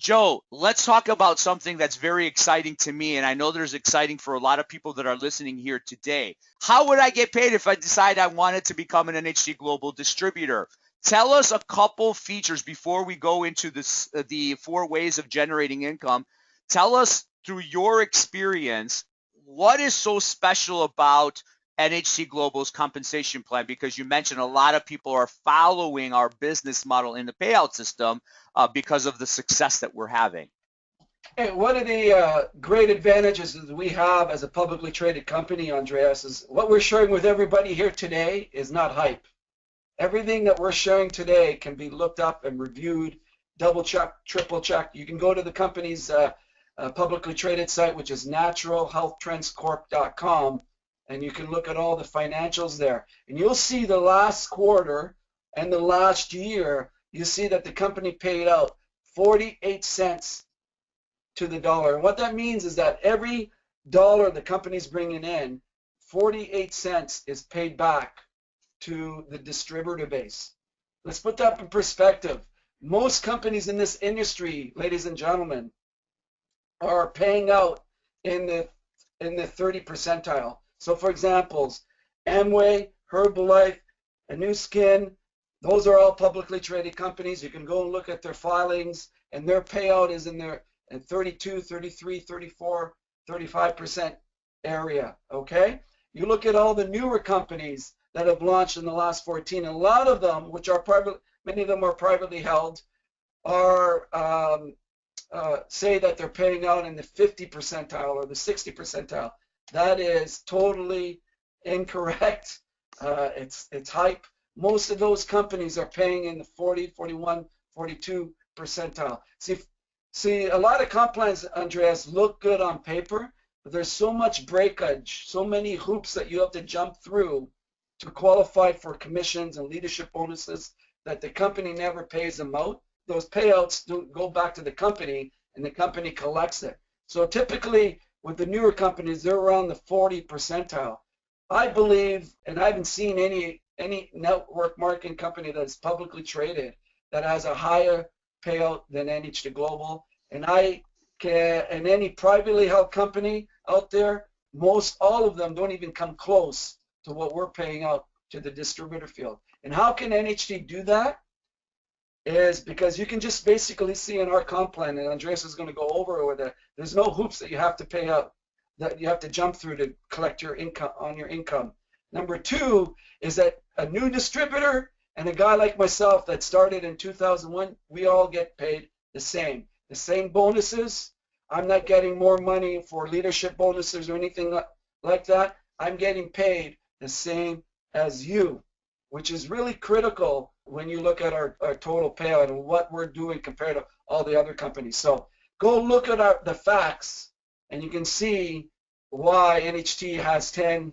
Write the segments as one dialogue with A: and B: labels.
A: Joe, let's talk about something that's very exciting to me, and I know there's exciting for a lot of people that are listening here today. How would I get paid if I decide I wanted to become an NHT Global distributor? Tell us a couple features before we go into this, the 4 ways of generating income. Tell us through your experience, what is so special about NHT Global's compensation plan? Because you mentioned a lot of people are following our business model in the payout system because of the success that we're having.
B: Hey, one of the great advantages that we have as a publicly traded company, Andreas, is what we're sharing with everybody here today is not hype. Everything that we're sharing today can be looked up and reviewed, double check, triple check. You can go to the company's publicly traded site, which is naturalhealthtrendscorp.com, and you can look at all the financials there. And you'll see the last quarter and the last year, you see that the company paid out 48 cents to the dollar. And what that means is that every dollar the company's bringing in, 48 cents is paid back to the distributor base. Let's put that in perspective. Most companies in this industry, ladies and gentlemen, are paying out in the 30 percentile. So for examples, Amway, Herbalife, A New Skin, those are all publicly traded companies. You can go and look at their filings, and their payout is in their 32, 33, 34, 35% area, okay? You look at all the newer companies that have launched in the last 14, and a lot of them, which are private, many of them are privately held, are say that they're paying out in the 50 percentile or the 60 percentile. That is totally incorrect. It's hype. Most of those companies are paying in the 40, 41, 42 percentile. See, a lot of comp plans, Andreas, look good on paper, but there's so much breakage, so many hoops that you have to jump through to qualify for commissions and leadership bonuses that the company never pays them out. Those payouts don't go back to the company, and the company collects it. So typically, with the newer companies, they're around the 40 percentile. I believe, and I haven't seen any network marketing company that's publicly traded that has a higher payout than NHT Global. And any privately held company out there, all of them don't even come close to what we're paying out to the distributor field. And how can NHT do that? Is because you can just basically see in our comp plan, and Andreas is going to go over with it, there's no hoops that you have to pay out, that you have to jump through to collect your income on your income. Number two is that a new distributor and a guy like myself that started in 2001, we all get paid the same bonuses. I'm not getting more money for leadership bonuses or anything like that. I'm getting paid the same as you, which is really critical when you look at our total payout and what we're doing compared to all the other companies. So go look at the facts, and you can see why NHT has 10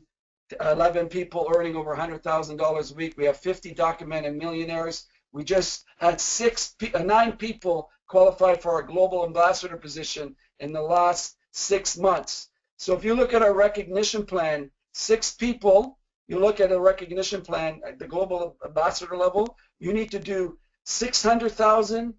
B: to 11 people earning over $100,000 a week. We have 50 documented millionaires. We just had 9 people qualify for our global ambassador position in the last 6 months. So if you look at our recognition plan, 6 people, you look at a recognition plan at the global ambassador level, you need to do 600,000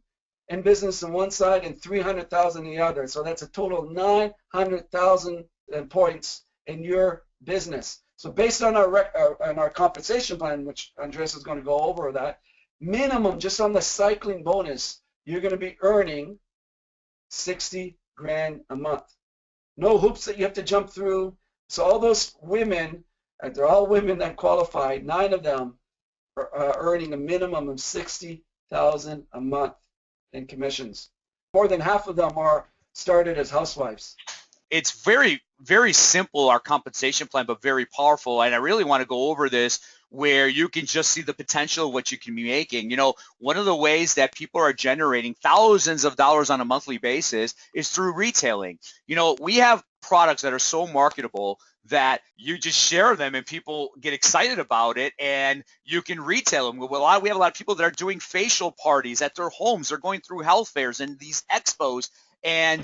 B: in business on one side and 300,000 on the other. So that's a total of 900,000 points in your business. So based on our compensation plan, which Andreas is going to go over that, minimum just on the cycling bonus, you're going to be earning 60 grand a month. No hoops that you have to jump through. So all those women, they're all women that qualify, 9 of them are earning a minimum of 60,000 a month in commissions. More than half of them are started as housewives.
A: It's very, very simple, our compensation plan, but very powerful. And I really want to go over this where you can just see the potential of what you can be making. You know, one of the ways that people are generating thousands of dollars on a monthly basis is through retailing. You know, we have products that are so marketable that you just share them and people get excited about it, and you can retail them. We have a lot of people that are doing facial parties at their homes. They're going through health fairs and these expos, and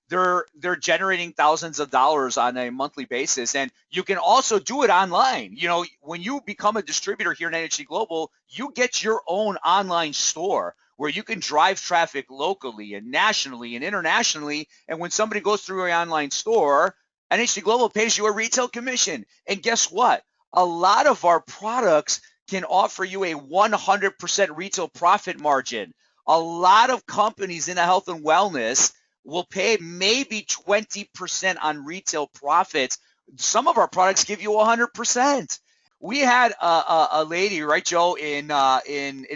A: they're generating thousands of dollars on a monthly basis. And you can also do it online. You know, when you become a distributor here in NHT Global, you get your own online store where you can drive traffic locally and nationally and internationally. And when somebody goes through your online store, NHT Global pays you a retail commission. And guess what? A lot of our products can offer you a 100% retail profit margin. A lot of companies in the health and wellness will pay maybe 20% on retail profits. Some of our products give you 100%. We had a lady, right, Joe, in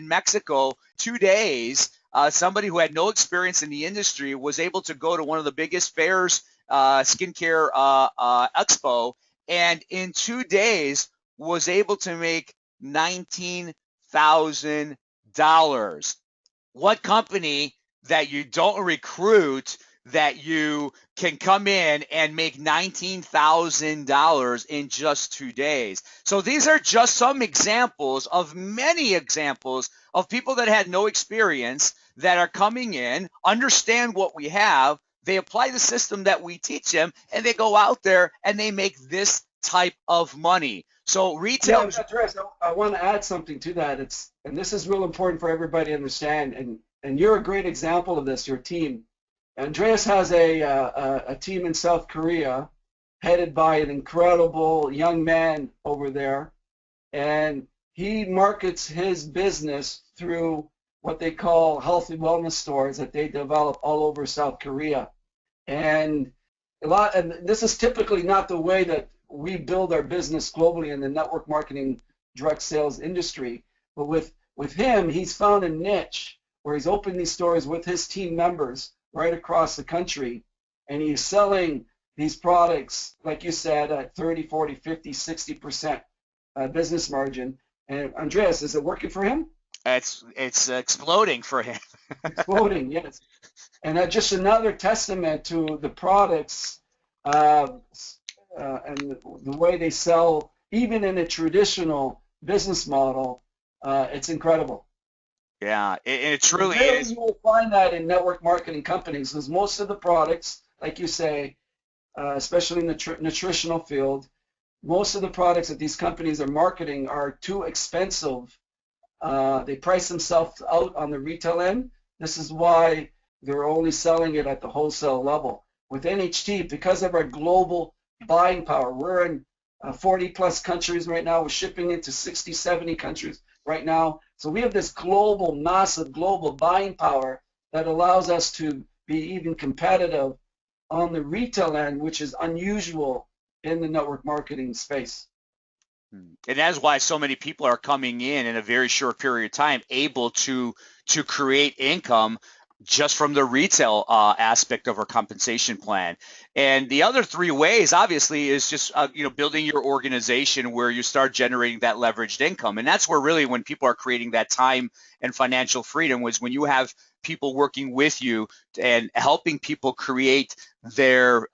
A: Mexico, 2 days. Somebody who had no experience in the industry was able to go to one of the biggest fairs, skincare expo, and in 2 days was able to make $19,000. What company that you don't recruit that you can come in and make $19,000 in just 2 days? So these are just some examples of many examples of people that had no experience that are coming in, understand what we have, they apply the system that we teach them, and they go out there and they make this type of money. So retail.
B: Yeah, Andreas, I want to add something to that. And this is real important for everybody to understand. And you're a great example of this. Your team. Andreas has a team in South Korea, headed by an incredible young man over there, and he markets his business through what they call health and wellness stores that they develop all over South Korea. And this is typically not the way that we build our business globally in the network marketing direct sales industry. But with him, he's found a niche where he's opened these stores with his team members right across the country, and he's selling these products, like you said, at 30, 40, 50, 60% business margin. And Andreas, is it working for him?
A: It's exploding for him.
B: Exploding, yes. And that's just another testament to the products and the way they sell, even in a traditional business model. It's incredible.
A: Yeah, it truly is.
B: You will find that in network marketing companies, because most of the products, like you say, especially in the nutritional field, most of the products that these companies are marketing are too expensive. They price themselves out on the retail end. This is why they're only selling it at the wholesale level. With NHT, because of our global buying power, we're in 40 plus countries right now. We're shipping into 60, 70 countries right now. So we have this global, massive global buying power that allows us to be even competitive on the retail end, which is unusual in the network marketing space.
A: And that's why so many people are coming in a very short period of time, able to create income just from the retail aspect of our compensation plan. And the other 3 ways, obviously, is just building your organization where you start generating that leveraged income. And that's where really when people are creating that time and financial freedom was when you have people working with you and helping people create their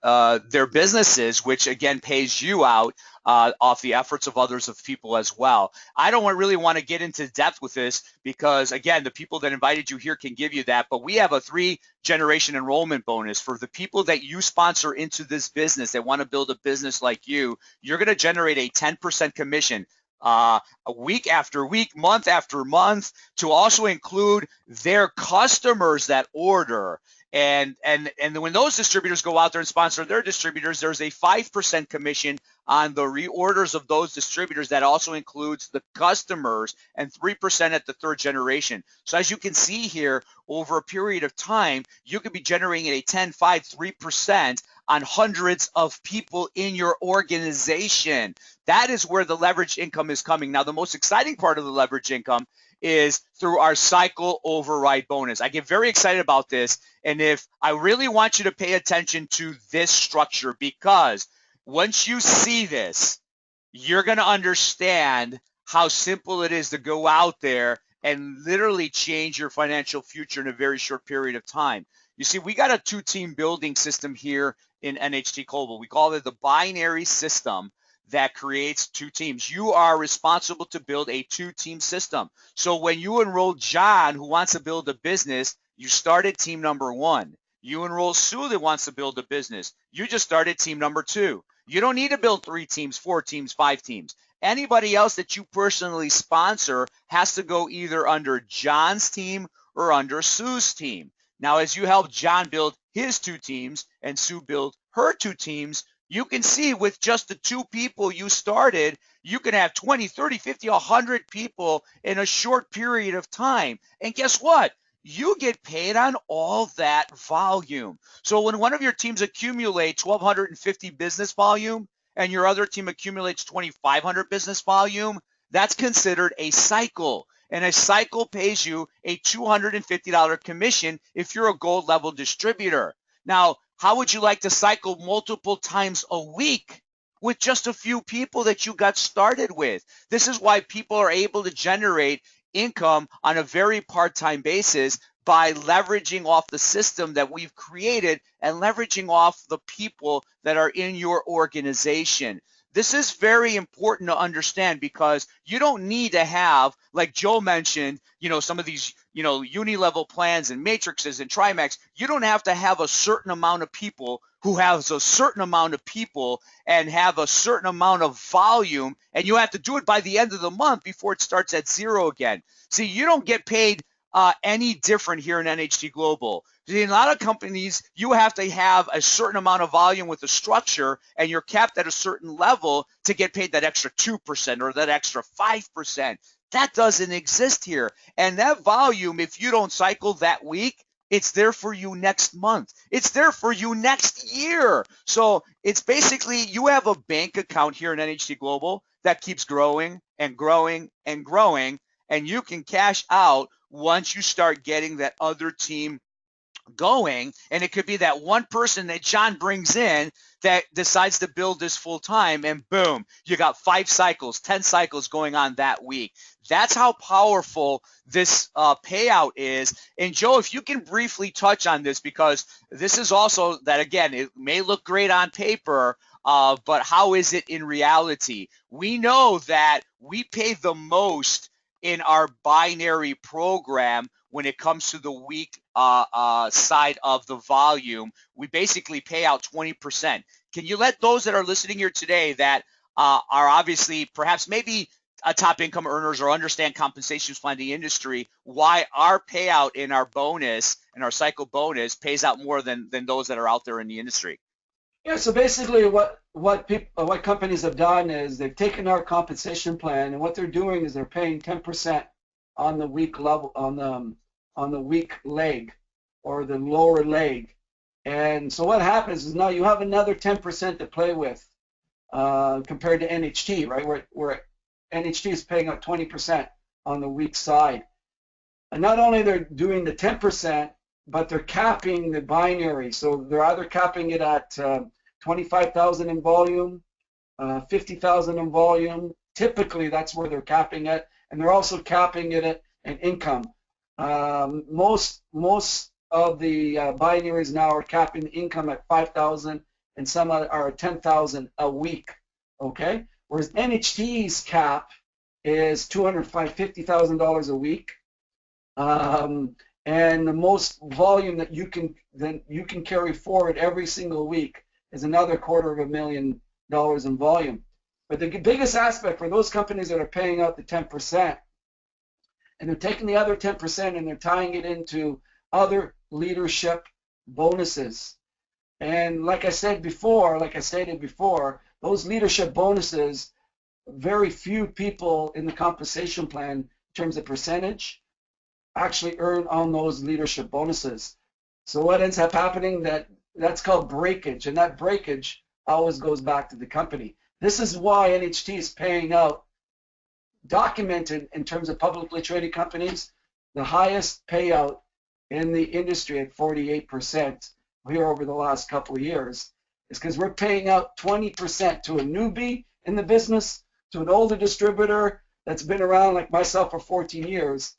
A: businesses, which again pays you out off the efforts of others, of people as well. I don't really want to get into depth with this because, again, the people that invited you here can give you that, but we have a 3-generation enrollment bonus for the people that you sponsor into this business that want to build a business like you. You're going to generate a 10% commission a week after week, month after month, to also include their customers that order. And when those distributors go out there and sponsor their distributors, there's a 5% commission on the reorders of those distributors. That also includes the customers, and 3% at the 3rd generation. So as you can see here, over a period of time, you could be generating a 10, 5, 3% on hundreds of people in your organization. That is where the leverage income is coming. Now, the most exciting part of the leverage income is through our cycle override bonus. I get very excited about this, and if I really want you to pay attention to this structure, because once you see this, you're going to understand how simple it is to go out there and literally change your financial future in a very short period of time. You see, we got a 2-team building system here in NHT Global. We call it the binary system that creates 2 teams. You are responsible to build a 2-team system. So when you enroll John, who wants to build a business, you start at team number 1. You enroll Sue that wants to build a business, you just start at team number 2. You don't need to build 3 teams, 4 teams, 5 teams. Anybody else that you personally sponsor has to go either under John's team or under Sue's team. Now, as you help John build his 2 teams and Sue build her 2 teams, you can see with just the 2 people you started, you can have 20, 30, 50, 100 people in a short period of time. And guess what? You get paid on all that volume. So when one of your teams accumulates 1,250 business volume and your other team accumulates 2,500 business volume, that's considered a cycle. And a cycle pays you a $250 commission if you're a gold level distributor. Now, how would you like to cycle multiple times a week with just a few people that you got started with? This is why people are able to generate income on a very part-time basis by leveraging off the system that we've created and leveraging off the people that are in your organization. This is very important to understand because you don't need to have, like Joe mentioned, some of these, uni-level plans and matrices and Trimax. You don't have to have a certain amount of people who has a certain amount of people and have a certain amount of volume, and you have to do it by the end of the month before it starts at 0 again. See, you don't get paid any different here in NHT Global. In a lot of companies, you have to have a certain amount of volume with a structure, and you're capped at a certain level to get paid that extra 2% or that extra 5%. That doesn't exist here. And that volume, if you don't cycle that week, it's there for you next month. It's there for you next year. So it's basically you have a bank account here in NHT Global that keeps growing and growing and growing, and you can cash out once you start getting that other team going. And it could be that one person that John brings in that decides to build this full time, and boom, you got 5 cycles, 10 cycles going on that week. That's how powerful this payout is. And Joe, if you can briefly touch on this, because this is also that, again, it may look great on paper, but how is it in reality? We know that we pay the most in our binary program when it comes to the week side of the volume. We basically pay out 20%. Can you let those that are listening here today that are obviously perhaps maybe top income earners or understand compensation plan in the industry, why our payout in our bonus and our cycle bonus pays out more than those that are out there in the industry?
B: Yeah, so basically what companies have done is they've taken our compensation plan, and what they're doing is they're paying 10% on the week level, on the weak leg or the lower leg. And so what happens is now you have another 10% to play with compared to NHT, right? Where NHT is paying out 20% on the weak side. And not only they're doing the 10%, but they're capping the binary. So they're either capping it at 25,000 in volume, 50,000 in volume. Typically, that's where they're capping it, and they're also capping it at an income. Most of the binaries now are capping income at 5,000, and some are at 10,000 a week. Okay, whereas NHT's cap is $250,000 a week. And the most volume that you can carry forward every single week is another $250,000 in volume. But the biggest aspect for those companies that are paying out the 10%, and they're taking the other 10% and they're tying it into other leadership bonuses. And like I stated before, those leadership bonuses, very few people in the compensation plan in terms of percentage actually earn on those leadership bonuses. So what ends up happening, that's called breakage, and that breakage always goes back to the company. This is why NHT is paying out, documented in terms of publicly traded companies, the highest payout in the industry at 48% here over the last couple of years, is because we're paying out 20% to a newbie in the business, to an older distributor that's been around like myself for 14 years.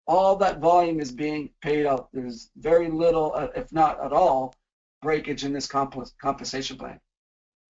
B: All that volume is being paid out. There's very little, if not at all, breakage in this compensation plan.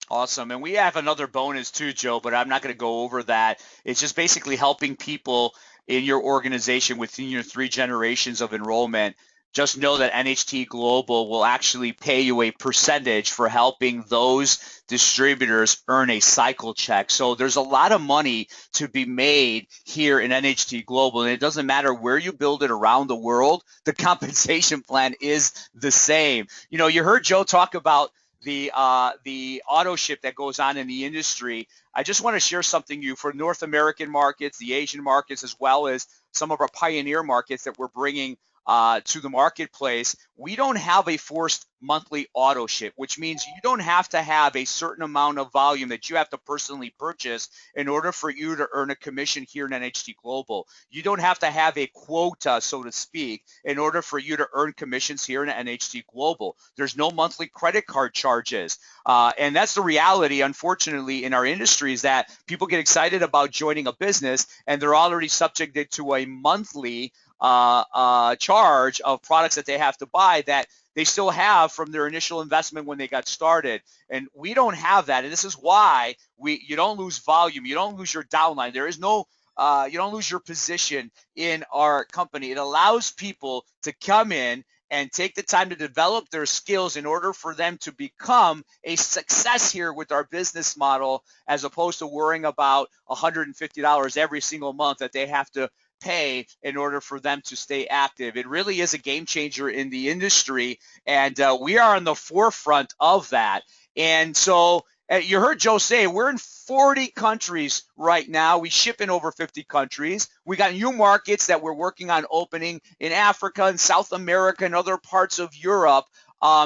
A: Awesome. And we have another bonus too, Joe, but I'm not going to go over that. It's just basically helping people in your organization within your 3 generations of enrollment just know that NHT Global will actually pay you a percentage for helping those distributors earn a cycle check. So there's a lot of money to be made here in NHT Global, and it doesn't matter where you build it around the world, the compensation plan is the same. You know, you heard Joe talk about the auto ship that goes on in the industry. I just want to share something you for North American markets, the Asian markets, as well as some of our pioneer markets that we're bringing to the marketplace. We don't have a forced monthly auto ship, which means you don't have to have a certain amount of volume that you have to personally purchase in order for you to earn a commission here in NHT Global. You don't have to have a quota, so to speak, in order for you to earn commissions here in NHT Global. There's no monthly credit card charges. And that's the reality, unfortunately, in our industry, is that people get excited about joining a business and they're already subjected to a monthly charge of products that they have to buy that they still have from their initial investment when they got started. And we don't have that. And this is why you don't lose volume. You don't lose your downline. There is no you don't lose your position in our company. It allows people to come in and take the time to develop their skills in order for them to become a success here with our business model, as opposed to worrying about $150 every single month that they have to pay in order for them to stay active. It really is a game changer in the industry, and we are on the forefront of that. And so you heard Joe say we're in 40 countries right now. We ship in over 50 countries. We got new markets that we're working on opening in Africa and South America and other parts of Europe.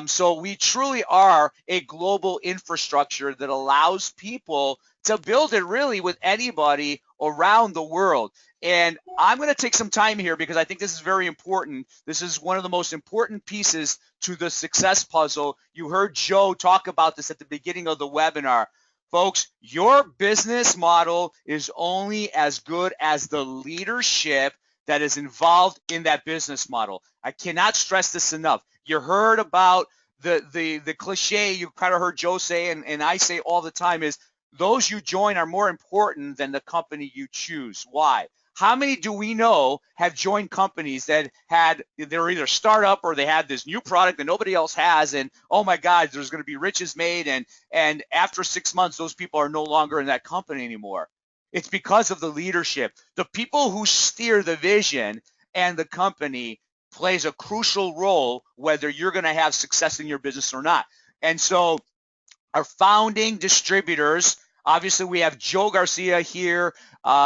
A: So we truly are a global infrastructure that allows people to build it really with anybody around the world. And I'm going to take some time here because I think this is very important. This is one of the most important pieces to the success puzzle. You heard Joe talk about this at the beginning of the webinar. Folks, your business model is only as good as the leadership that is involved in that business model. I cannot stress this enough. You heard about the cliche you kind of heard Joe say, and I say all the time, is those you join are more important than the company you choose. Why? How many do we know have joined companies that they're either startup or they had this new product that nobody else has, and oh my God, there's going to be riches made, and after 6 months, those people are no longer in that company anymore. It's because of the leadership. The people who steer the vision and the company plays a crucial role whether you're going to have success in your business or not. And so our founding distributors, obviously we have Joe Garcia here,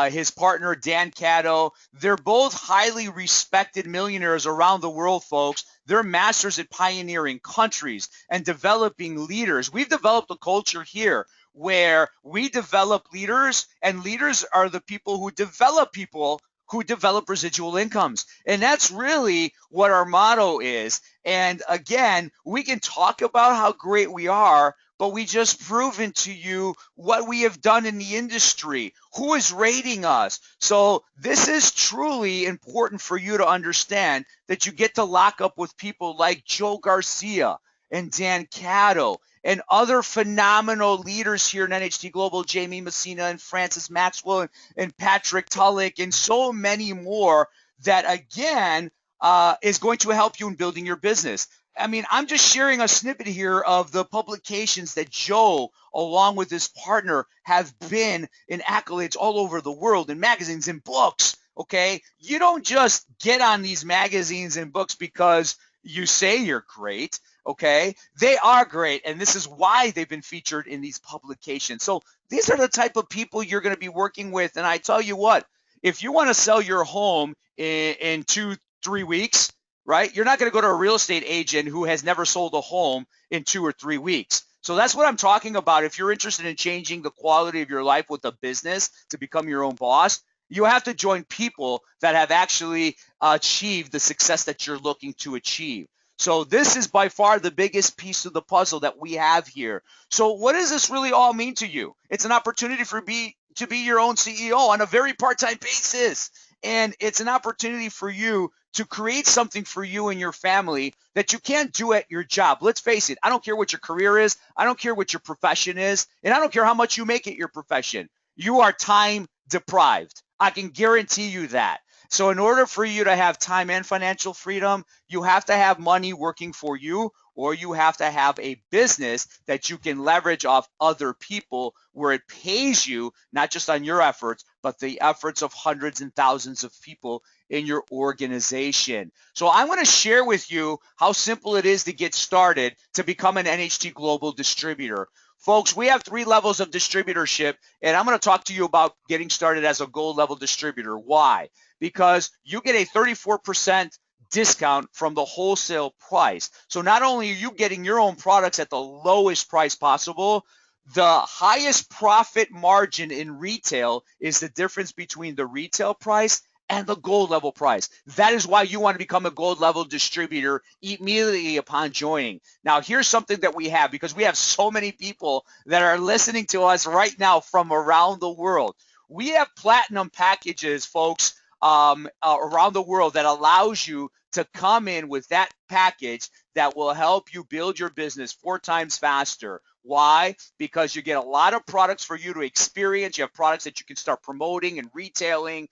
A: his partner Dan Caddo. They're both highly respected millionaires around the world, folks. They're masters at pioneering countries and developing leaders. We've developed a culture here where we develop leaders, and leaders are the people who develop residual incomes. And that's really what our motto is. And again, we can talk about how great we are, but we just proven to you what we have done in the industry, who is rating us. So this is truly important for you to understand, that you get to lock up with people like Joe Garcia and Dan Caddo and other phenomenal leaders here in NHT Global, Jamie Messina and Francis Maxwell and Patrick Tullock and so many more, that again is going to help you in building your business. I mean, I'm just sharing a snippet here of the publications that Joe, along with his partner, have been in accolades all over the world, in magazines and books, okay? You don't just get on these magazines and books because you say you're great, okay? They are great, and this is why they've been featured in these publications. So these are the type of people you're going to be working with, and I tell you what, if you want to sell your home in 2-3 weeks, right? You're not going to go to a real estate agent who has never sold a home in 2 or 3 weeks. So that's what I'm talking about. If you're interested in changing the quality of your life with a business to become your own boss, you have to join people that have actually achieved the success that you're looking to achieve. So this is by far the biggest piece of the puzzle that we have here. So what does this really all mean to you? It's an opportunity to be your own CEO on a very part-time basis. And it's an opportunity for you to create something for you and your family that you can't do at your job. Let's face it, I don't care what your career is, I don't care what your profession is, and I don't care how much you make at your profession. You are time deprived. I can guarantee you that. So in order for you to have time and financial freedom, you have to have money working for you, or you have to have a business that you can leverage off other people where it pays you, not just on your efforts, but the efforts of hundreds and thousands of people in your organization. So I'm going to share with you how simple it is to get started to become an NHT Global distributor. Folks, we have 3 levels of distributorship, and I'm going to talk to you about getting started as a gold level distributor. Why? Because you get a 34% discount from the wholesale price. So not only are you getting your own products at the lowest price possible, the highest profit margin in retail is the difference between the retail price and the gold level price. That is why you want to become a gold level distributor immediately upon joining. Now, here's something that we have, because we have so many people that are listening to us right now from around the world. We have platinum packages, folks, around the world that allows you to come in with that package that will help you build your business 4 times faster. Why? Because you get a lot of products for you to experience. You have products that you can start promoting and retailing,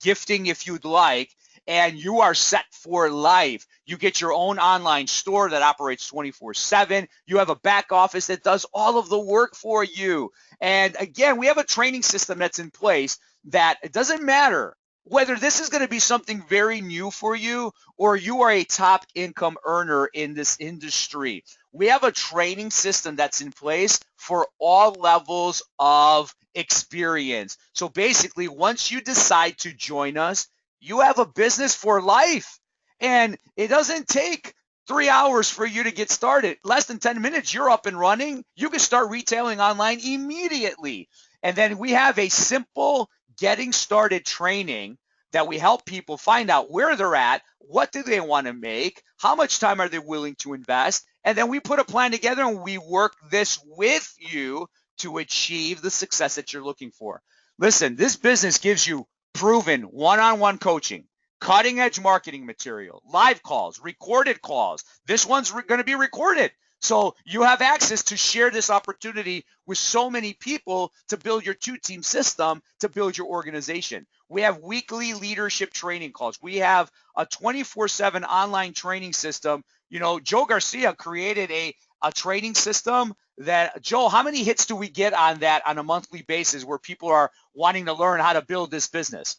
A: gifting if you'd like, and you are set for life. You get your own online store that operates 24/7. You have a back office that does all of the work for you. And again, we have a training system that's in place that it doesn't matter whether this is going to be something very new for you or you are a top income earner in this industry. We have a training system that's in place for all levels of experience. So basically, once you decide to join us, you have a business for life. And it doesn't take 3 hours for you to get started. Less than 10 minutes, you're up and running. You can start retailing online immediately. And then we have a simple getting started training that we help people find out where they're at, what do they want to make, how much time are they willing to invest, and then we put a plan together and we work this with you to achieve the success that you're looking for. Listen, this business gives you proven one-on-one coaching, cutting edge marketing material, live calls, recorded calls. This one's going to be recorded. So you have access to share this opportunity with so many people to build your 2-team system, to build your organization. We have weekly leadership training calls. We have a 24/7 online training system. You know, Joe Garcia created a training system that, Joe, how many hits do we get on that on a monthly basis where people are wanting to learn how to build this business?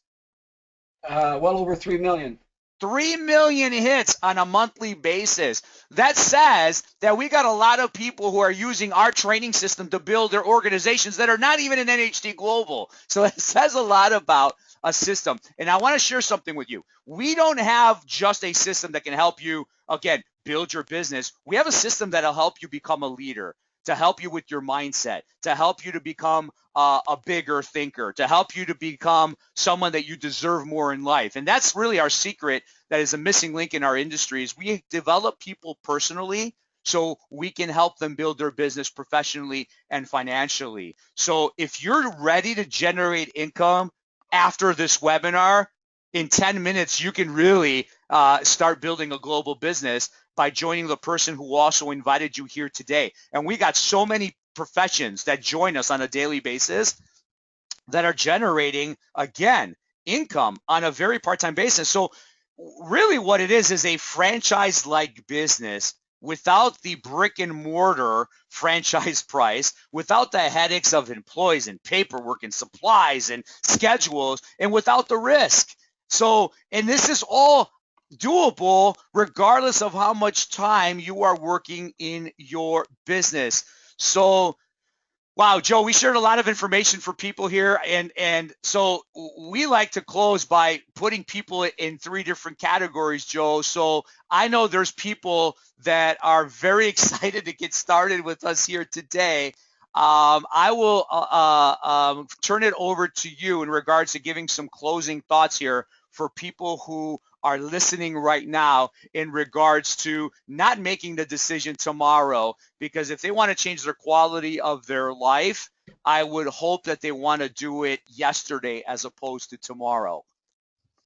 B: Well over 3 million.
A: 3 million hits on a monthly basis. That says that we got a lot of people who are using our training system to build their organizations that are not even in NHT Global. So it says a lot about a system. And I want to share something with you. We don't have just a system that can help you, again, build your business. We have a system that'll help you become a leader, to help you with your mindset, to help you to become a bigger thinker, to help you to become someone that you deserve more in life. And that's really our secret that is a missing link in our industry, is we develop people personally so we can help them build their business professionally and financially. So if you're ready to generate income after this webinar, in 10 minutes, you can really start building a global business by joining the person who also invited you here today. And we got so many professions that join us on a daily basis that are generating, again, income on a very part-time basis. So really what it is a franchise-like business without the brick and mortar franchise price, without the headaches of employees and paperwork and supplies and schedules, and without the risk. So, and this is all doable regardless of how much time you are working in your business. So, wow, Joe, we shared a lot of information for people here, and so we like to close by putting people in 3 different categories, Joe. So I know there's people that are very excited to get started with us here today. I will turn it over to you in regards to giving some closing thoughts here for people who are listening right now in regards to not making the decision tomorrow, because if they want to change their quality of their life, I would hope that they want to do it yesterday as opposed to tomorrow.